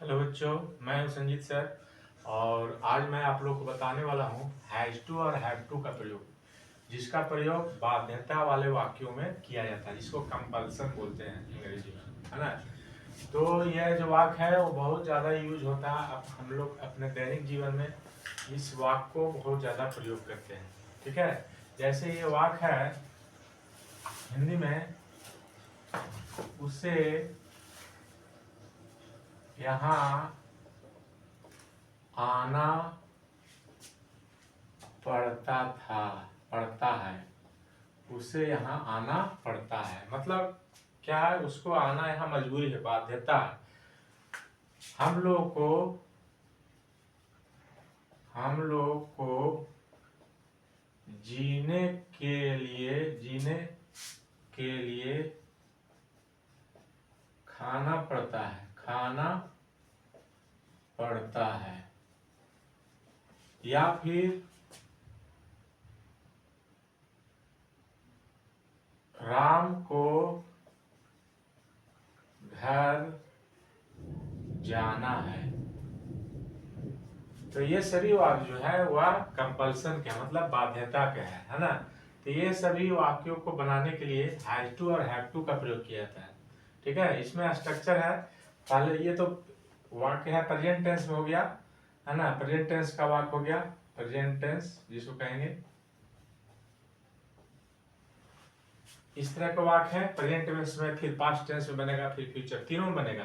Hello बच्चों, मैं हूं संजीत सर। और आज मैं आप लोग को बताने वाला हूं हैज टू और हैव टू का प्रयोग, जिसका प्रयोग बाध्यता वाले वाक्यों में किया जाता है, जिसको कंपल्सन बोलते हैं अंग्रेजी में, है ना। तो यह जो वाक्य है वो बहुत ज़्यादा यूज होता है। अब हम लोग अपने दैनिक जीवन में इस वाक्य को बहुत ज़्यादा प्रयोग करते हैं। ठीक है, जैसे ये वाक्य है हिंदी में, उसे यहाँ आना पड़ता था, पड़ता है, उसे यहाँ आना पड़ता है। मतलब क्या है, उसको आना यहाँ मजबूरी है, बाध्यता है। हम लोग को जीने के लिए खाना पड़ता है, या फिर राम को घर जाना है। तो ये सभी वाक्य जो है वह कंपल्सन के, मतलब बाध्यता के है ना। तो ये सभी वाक्यों को बनाने के लिए हैज टू और हैव टू का प्रयोग किया जाता है। ठीक है, इसमें स्ट्रक्चर है। पहले ये तो वाक्य है प्रेजेंट टेंस में हो गया, है ना। प्रेजेंट टेंस का वाक्य हो गया प्रेजेंट टेंस, जिसको कहेंगे इस तरह का वाक्य है। प्रेजेंट टेंस में फिर पास्ट टेंस में बनेगा, फिर फ्यूचर, तीनों में बनेगा।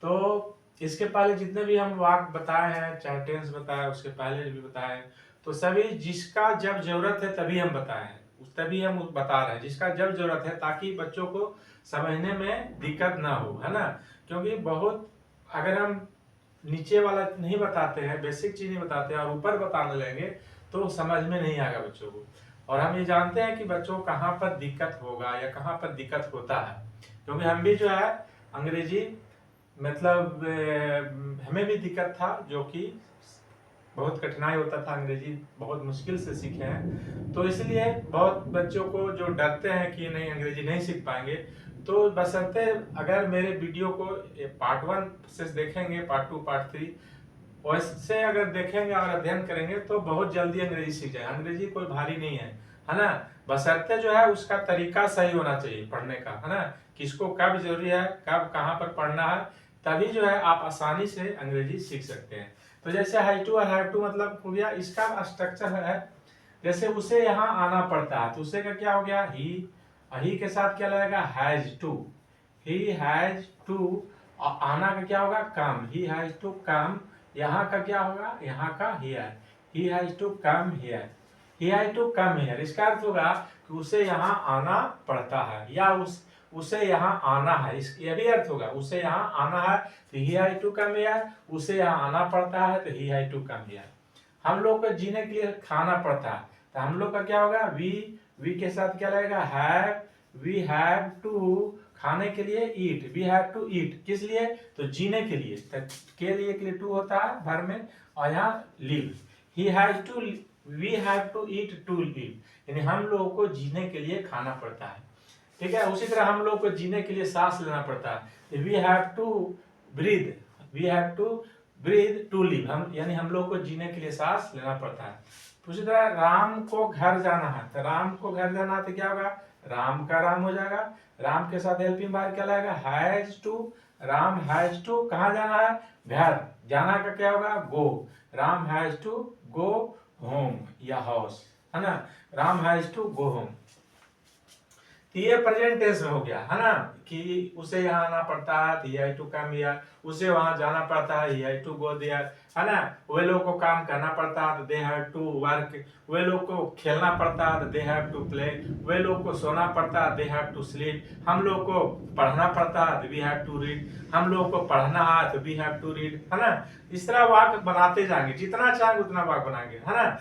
तो इसके पहले जितने भी हम वाक्य बताए हैं, चाहे टेंस बताया, उसके पहले भी बताए, तो सभी जिसका जब जरूरत है तभी हम बताए हैं, तभी हम बता रहे हैं, जिसका जब जरूरत है, ताकि बच्चों को समझने में दिक्कत ना हो, है ना। क्योंकि बहुत अगर हम नीचे वाला नहीं बताते हैं, बेसिक चीज नहीं बताते हैं और ऊपर बताने लगेंगे तो समझ में नहीं आएगा बच्चों को। और हम ये जानते हैं कि बच्चों को कहाँ पर दिक्कत होगा या कहाँ पर दिक्कत होता है, क्योंकि हम भी जो है अंग्रेजी मतलब हमें भी दिक्कत था, जो कि बहुत कठिनाई होता था, अंग्रेजी बहुत मुश्किल से सीखे हैं। तो इसलिए बहुत बच्चों को जो डरते हैं कि नहीं अंग्रेजी नहीं सीख पाएंगे, तो बशर्ते अगर मेरे वीडियो को पार्ट 1 से देखेंगे, पार्ट 2 पार्ट 3 वैसे अगर देखेंगे और अध्ययन करेंगे तो बहुत जल्दी अंग्रेजी सीख जाए। अंग्रेजी कोई भारी नहीं है ना। बशर्ते जो है उसका तरीका सही होना चाहिए पढ़ने का, है ना। किसको कब जरूरी है, कब कहाँ पर पढ़ना है, तभी जो है आप आसानी से अंग्रेजी सीख सकते हैं। तो जैसे हैव टू और हैव टू मतलब हो गया, इसका स्ट्रक्चर है जैसे उसे यहाँ आना पड़ता है, तो उसे का क्या हो गया, ही के साथ क्या लगेगा, has to. He has to, और आना का क्या होगा, कम। ही हैज टू कम। यहाँ का क्या होगा, यहाँ का here. He has to come here. He has to come here, इसका अर्थ होगा कि उसे यहाँ आना पड़ता है, या उसे यहाँ आना है, इस ये भी अर्थ होगा। उसे यहाँ आना है तो he has to come here, उसे यहाँ आना पड़ता है तो he has to come here. हम लोग को जीने के लिए खाना पड़ता है, तो हम लोग का क्या होगा, वी के साथ क्या लगेगा, हैव। वी हैव टू, खाने के लिए ईट, वी हैव टू ईट, किस लिए, तो जीने के लिए, तो के लिए टू होता है भर में, और यहाँ live. He has to, we have to eat, to live, यानी हम लोगों को जीने के लिए खाना पड़ता है। ठीक है, उसी तरह हम लोग को जीने के लिए सांस लेना पड़ता है, we have to breathe, we have to breathe to live, हम यानी हम लोग को जीने के लिए सांस लेना पड़ता है। तो उसी तरह राम को घर जाना है, तो राम को घर जाना है तो क्या होगा, राम का राम हो जाएगा। राम के साथ हेल्पिंग वर्ब क्या लगेगा, has to. Ram has to कहाँ जाना है, घर। जाना का क्या होगा, go. Ram has to go home या हाउस, है ना। Ram has to go home. तो ये प्रेजेंट टेंस में हो गया, है ना, कि उसे यहाँ आना पड़ता है, he had to come here, उसे वहां जाना पड़ता है, he had to go there, है ना। वे लोग को काम करना पड़ता है तो they have to work, वे लोग को खेलना पड़ता है तो they have to play, वे लोग को सोना पड़ता है they have to sleep, हम लोग को पढ़ना पड़ता है तो we have to read, हम लोग को पढ़ना है तो we have to read, है ना। इस तरह वाक्य बनाते जाएंगे, जितना चाहेंगे उतना वाक्य बनाएंगे, है ना।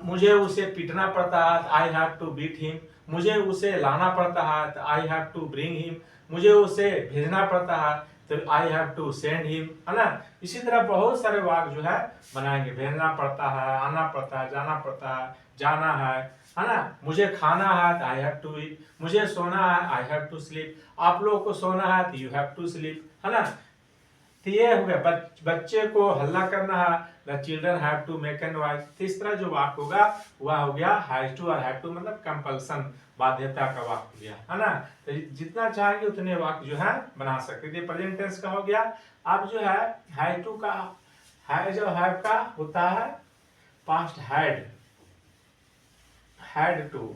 मुझे उसे पीटना पड़ता है, I have to beat him. मुझे उसे लाना पड़ता है तो I have to bring him. मुझे उसे भेजना पड़ता है तो I have to send him, है ना। इसी तरह बहुत सारे वाक्य जो है बनाएंगे, भेजना पड़ता है, आना पड़ता है, जाना पड़ता है, जाना है ना। मुझे खाना है तो आई हैव टू ईट। मुझे सोना है, आई हैव टू स्लीप। आप लोगों को सोना है तो यू हैव टू स्लीप, है ना। तो ये हो गया बच्चे को हल्ला करना है, the children have to make an noise. तीसरा जो वाक्य होगा वह हो गया हैज टू, और हैव टू मतलब कंपल्सन, बाध्यता का वाक्य हो गया, है ना। तो जितना चाहेंगे उतने वाक्य जो है बना सकते हैं। प्रेजेंट टेंस का हो गया। अब जो है हैव टू का, हैज और हैव का होता है past had, had to.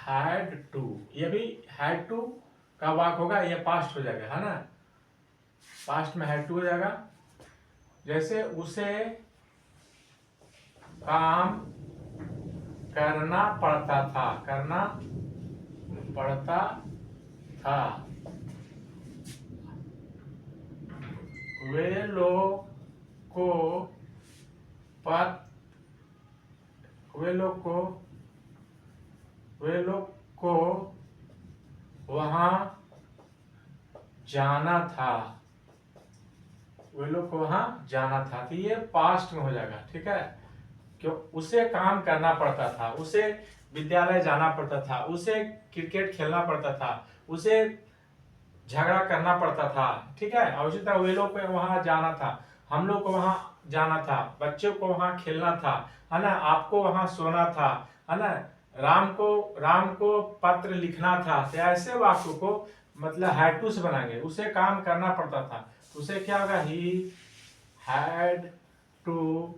Had to, ये भी हैड टू का वाक्य होगा, ये पास्ट हो जाएगा, है ना। पास्ट में हैड टू हो जाएगा। जैसे उसे काम करना पड़ता था, करना पड़ता था, वे लोग को वहां जाना था, वे लोग को वहां जाना था। तो ये पास्ट में हो जाएगा, ठीक है। क्यों, उसे काम करना पड़ता था, उसे विद्यालय जाना पड़ता था, उसे क्रिकेट खेलना पड़ता था, उसे झगड़ा करना पड़ता था, ठीक है। और उसी तरह वे लोग को वहां जाना था, हम लोग को वहां जाना था, बच्चों को वहां खेलना था, है ना, आपको वहां सोना था, है ना, राम को पत्र लिखना था। तो ऐसे वाक्यों को मतलब हैड टू से बनाएंगे। उसे काम करना पड़ता था, उसे क्या होगा, he had to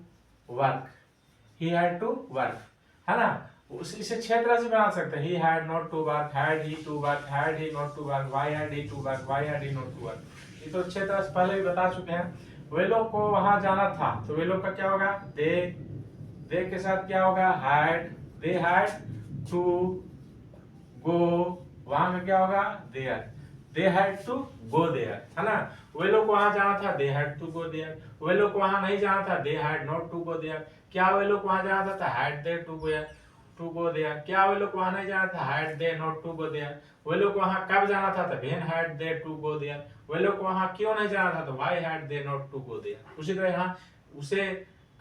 work, he had to work, है ना। इसे 6 तरह से बना सकते हैं। He had not to work, had he to work, had he not to work, why had he to work, why had he not to work. ये तो 6 तरह से पहले भी बता चुके हैं। वे लोग को वहां जाना था, तो वे लोग का क्या होगा, दे के साथ क्या होगा, had, they had to go, वहां में क्या होगा, there, they had to go there, है ना। वे लोग को वहां जाना था, they had to go there. वे लोग को वहां नहीं जाना था, they had not to go there. क्या वे लोग वहां जाना था, had they to go there. क्या वे लोग वहां नहीं जाना था, had they not to go there. वे लोग वहां कब जाना था, तो when had they to go there. वे लोग वहां क्यों नहीं जाना था, तो why had they not to go there. उसी तरह यहाँ उसे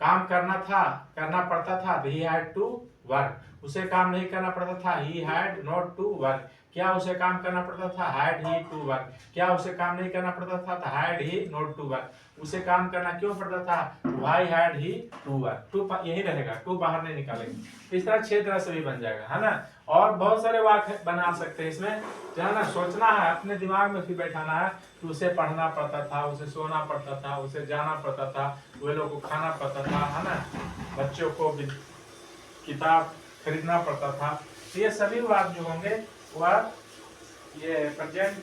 काम करना था, करना पड़ता था, तो ही हैड टू वर्क। उसे काम नहीं करना पड़ता था, he had not to work. क्या उसे काम करना पड़ता था, हैड ही टू वर्क। क्या उसे काम नहीं करना पड़ता था, तो had he not to work. उसे काम करना क्यों पड़ता था, why had he to work. To यही रहेगा, टू बाहर नहीं निकालेंगे। इस तरह 6 तरह से भी बन जाएगा, है ना। और बहुत सारे वाक्य बना सकते हैं इसमें, जो है ना, सोचना है, अपने दिमाग में फिर बैठाना है कि उसे पढ़ना पड़ता था, उसे सोना पड़ता था, उसे जाना पड़ता था, वे लोग को खाना पड़ता था, है ना, बच्चों को किताब खरीदना पड़ता था। तो ये सभी वाक्य जो होंगे वह ये प्रेजेंट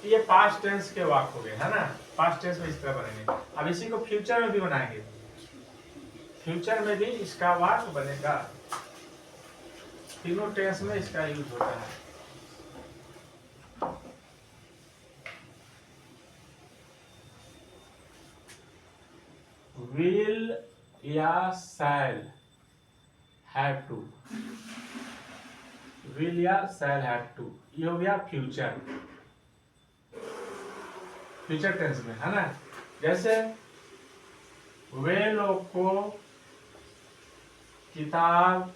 ये पास्ट टेंस के वाक्य हो गए, है ना। पास्ट टेंस में इस तरह बनेंगे। अब इसी को फ्यूचर में भी बनाएंगे। फ्यूचर में भी इसका वाक्य बनेगा। तीनों टेंस में इसका यूज होता है। विल या शैल हैव टू, विल या शैल हैव टू, ये हो गया फ्यूचर, फ्यूचर टेंस में, है ना। जैसे वे लोग को किताब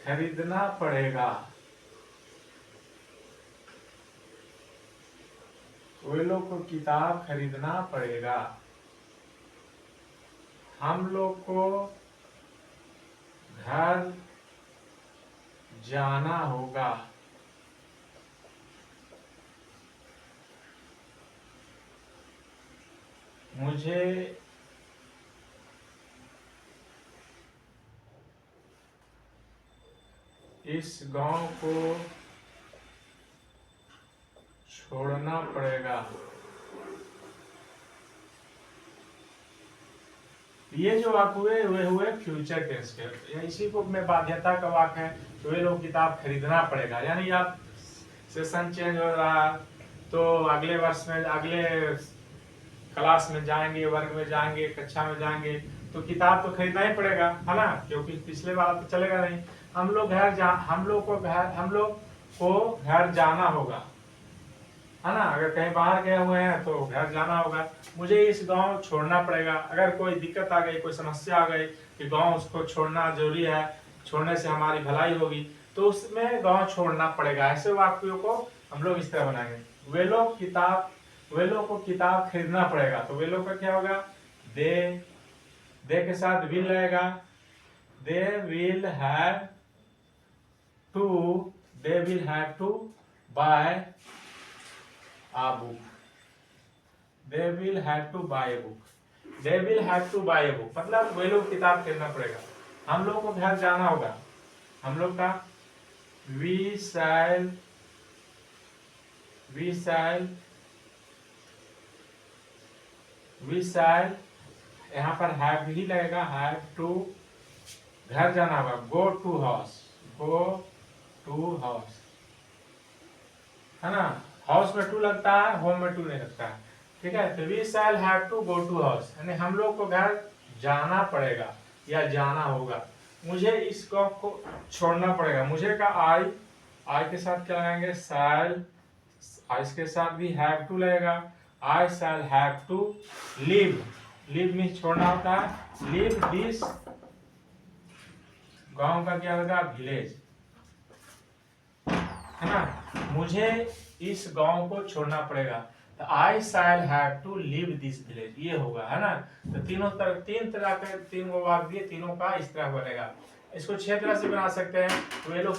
खरीदना पड़ेगा, वे लोग को किताब खरीदना पड़ेगा। हम लोग को घर जाना होगा, मुझे इस गांव को छोड़ना पड़ेगा। ये जो वाक्य हुए वे हुए फ्यूचर टेंस के। इसी को में बाध्यता का वाक्य है, तो वे लोग किताब खरीदना पड़ेगा, यानी आप सेशन चेंज हो रहा तो अगले वर्ष में अगले क्लास में जाएंगे, वर्ग में जाएंगे, कक्षा में जाएंगे, तो किताब तो खरीदना ही पड़ेगा, है ना, क्योंकि पिछले बार तो चलेगा नहीं। हम लोग को घर जाना होगा, है ना। अगर कहीं बाहर गए हुए हैं तो घर जाना होगा, मुझे इस गांव छोड़ना पड़ेगा। अगर कोई दिक्कत आ गई, कोई समस्या आ गई कि गांव उसको छोड़ना जरूरी है, छोड़ने से हमारी भलाई होगी, तो उसमें गांव छोड़ना पड़ेगा। ऐसे वाक्यों को हम लोग इस तरह बनाएंगे। वे लोग को किताब खरीदना पड़ेगा, तो वे लोग का क्या होगा, दे के साथ विल रहेगा, they will have to buy a book, they will have to buy a book, they will have to buy a book, मतलब वे लोग किताब खरीदना पड़ेगा। हम लोग को घर जाना होगा, हम लोग का we shall यहाँ पर have ही लगेगा, have to, घर जाना होगा, go to house, है ना। हाउस में टू लगता है, होम में टू नहीं लगता है, ठीक है। तो we shall have to go to house, यानी हम लोग को घर जाना पड़ेगा या जाना होगा। मुझे इस गांव को छोड़ना पड़ेगा, मुझे का आई के साथ क्या लगाएंगे, शैल, आई के साथ भी हैव टू लगेगा, आई शैल हैव टू लीव में छोड़ना होता है, लीव दिस, गांव का क्या होगा, विलेज, है ना। मुझे इस गांव को छोड़ना पड़ेगा, तो I shall have to leave this village, ये होगा, है ना। तो तीन तरह के तीन वाक्य दिए, तीनों का इस तरह बनेगा। इसको 6 तरह से बना सकते हैं। वे लोग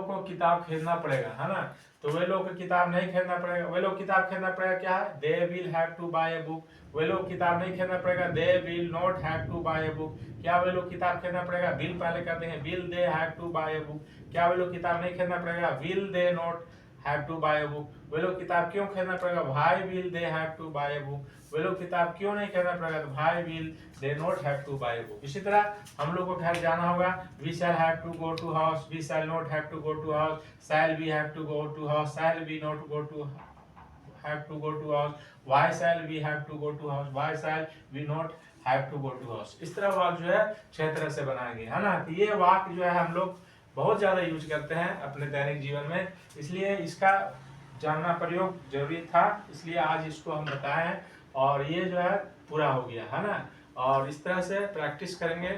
को किताब खरीदना पड़ेगा, है ना। तो वे लोग को किताब नहीं खरीदना पड़ेगा, वे लोग किताब खरीदना पड़ेगा, क्या है, they will have to buy a book. वे लोग किताब नहीं खरीदना पड़ेगा, they will not have to buy a book. क्या वे लोग किताब खरीदना पड़ेगा, विल पहले कर देंगे, will they have to buy a book. क्या वे लोग किताब नहीं खरीदना पड़ेगा, will they not have to buy a book. वे लोग किताब क्यों खरीदना पड़ेगा, why will they have to buy a book. वे लोग किताब क्यों नहीं खरीदना पड़ेगा, तो why will they not have to buy a book. इसी तरह हम लोग को घर जाना होगा, we shall have to go to house, we shall not have to go to house, shall we have to go to house, shall we not go to have to go to house, why shall we have to go to house, why shall we not have to go to house। इस तरह वाक्य जो है 6 तरह से बनाएंगे, है ना। तो ये वाक्य जो है हम लोग बहुत ज्यादा यूज करते हैं अपने दैनिक जीवन में, इसलिए इसका जानना प्रयोग जरूरी था, इसलिए आज इसको हम बताए हैं। और ये जो है पूरा हो गया, है ना। और इस तरह से प्रैक्टिस करेंगे,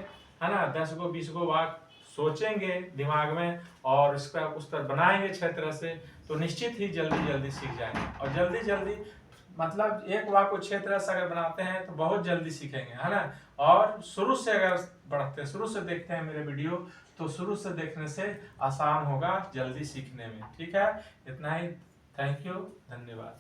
है ना। 10 गो 20 गो वाक्य सोचेंगे दिमाग में और इसका उस पर बनाएंगे 6 तरह से, तो निश्चित ही जल्दी सीख जाएंगे। और जल्दी मतलब एक वाक्य को 6 तरह से अगर बनाते हैं तो बहुत जल्दी सीखेंगे, है ना। और शुरू से अगर बढ़ते हैं, शुरू से देखते हैं मेरे वीडियो, तो शुरू से देखने से आसान होगा जल्दी सीखने में, ठीक है। इतना ही, थैंक यू, धन्यवाद।